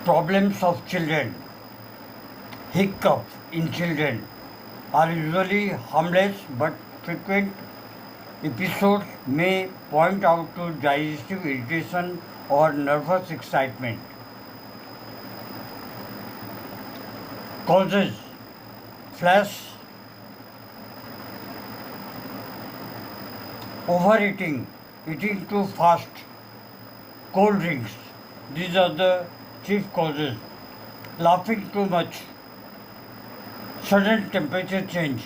Problems of children. Hiccups in children are usually harmless but frequent episodes may point out to digestive irritation or nervous excitement. Causes: flash, overeating, eating too fast, cold drinks. These are the chief causes. Laughing too much, sudden temperature change.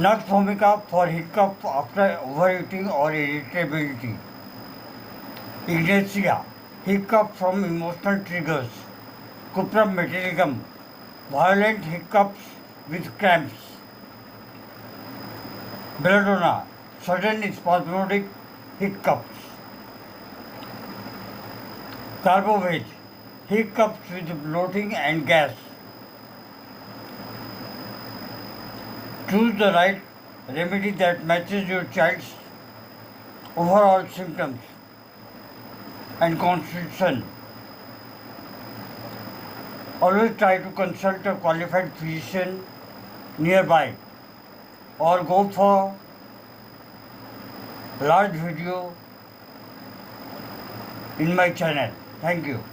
Nux vomica for hiccup after overeating or irritability. Ignatia, hiccup from emotional triggers. Cuprum metallicum, violent hiccups with cramps. Belladonna, sudden spasmodic hiccups. Carbovage, hiccups with bloating and gas. Choose the right remedy that matches your child's overall symptoms and constitution. Always try to consult a qualified physician nearby or go for large video in my channel. Thank you.